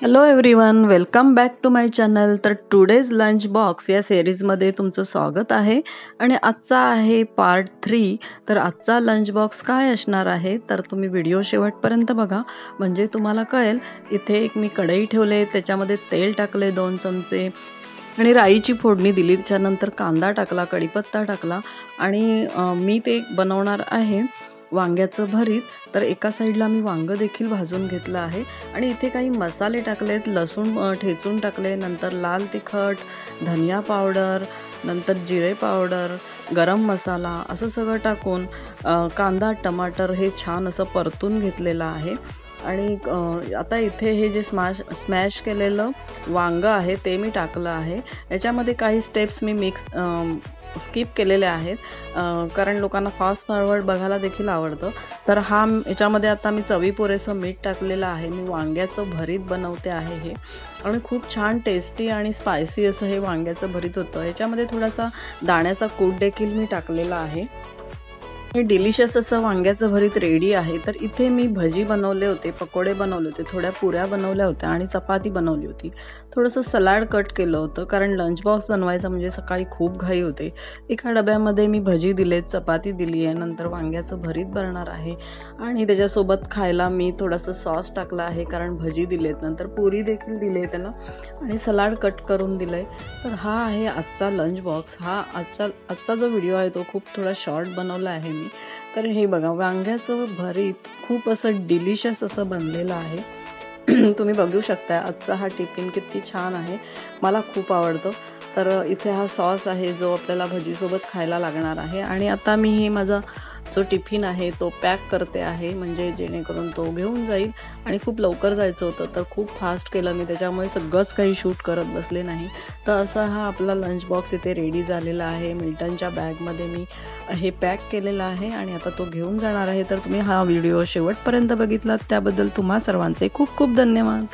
Hello everyone, welcome back to my channel. तर today's lunch box या सिरीजमध्ये तुमचं स्वागत आहे आणि आजचा आहे पार्ट 3. तर आजचा लंच बॉक्स काय असणार आहे तर तुम्ही व्हिडिओ शेवटपर्यंत बघा, म्हणजे तुम्हाला कळेल. इथे एक मी कढई ठेवले, त्याच्यामध्ये तेल टाकले 2 चमचे आणि राईची फोडणी दिली. त्याच्यानंतर कांदा टाकला, कढीपत्ता टाकला आणि मी ते बनवणार आहे वांग्याचं भरीत. तर एका साईडला मी वांगं देखील भाजून घेतलं आहे आणि इथे काही मसाले टाकलेत. लसूण ठेचून टाकले, नंतर लाल तिखट, धनिया पावडर, नंतर जिरे पावडर, गरम मसाला असं सगळं टाकून कांदा टमाटर हे छान असं परतून घेतलेलं आहे. आणि आता इथे हे जे स्मॅश केलेलं वांगं आहे ते मी टाकलं आहे. याच्यामध्ये काही स्टेप्स मी स्किप केलेले आहेत, कारण लोकांना फास्ट फॉरवर्ड बघायला देखील आवडतं. तर याच्यामध्ये आता मी चवीपुरेसं मीठ टाकलेलं आहे. मी वांग्याचं भरीत बनवते आहे हे, आणि खूप छान टेस्टी आणि स्पायसी असं हे वांग्याचं भरीत होतं. याच्यामध्ये थोडासा दाण्याचा कूट देखील मी टाकलेला आहे. हे डिलिशियस असं वांग्याचं भरीत रेडी आहे. तर इथे मी भजी बनवले होते, पकोडे बनवले होते, थोड्या पुऱ्या बनवल्या होत्या आणि चपाती बनवली होती. थोडंसं सलाड कट केलं होतं, कारण लंच बॉक्स बनवायचा म्हणजे सकाळी खूप घाई होते. एका डब्यामध्ये मी भजी दिलेत, चपाती दिली आहे, नंतर वांग्याचं भरीत बनणार आहे आणि त्याच्यासोबत खायला मी थोडंसं सॉस टाकला आहे, कारण भजी दिलेत. नंतर पुरी देखील दिली आहे त्याला आणि सलाड कट करून दिलं आहे. तर हा आहे आजचा लंच बॉक्स. आजचा जो व्हिडिओ आहे तो खूप थोडा शॉर्ट बनवला आहे मी. तर हे बघा, वांग्याचं भरीत खूप असं डिलिशियस असं बनलेलं आहे. तुम्ही बघू शकता. आजचा हा टिफिन किती छान आहे, मला खूप आवडतं. तर इथे हा सॉस आहे जो आपल्याला भजीसोबत खायला लागणार आहे. आणि आता मी हे माझा जो टिफिन आहे तो पॅक करते आहे, म्हणजे जेणेकरून तो घेऊन जाईल. आणि खूप लवकर जायचं होतं तर खूप फास्ट केलं मी, त्याच्यामुळे सगळंच काही शूट करत बसले नाही. तर असा हा आपला लंच बॉक्स इथे रेडी झालेला आहे. मिल्टनच्या बॅगमध्ये मी हे पॅक केलेलं आहे आणि आता तो घेऊन जाणार आहे. तर तुम्ही हा व्हिडिओ शेवटपर्यंत बघितलात त्याबद्दल तुम्हा सर्वांचे खूप खूप धन्यवाद.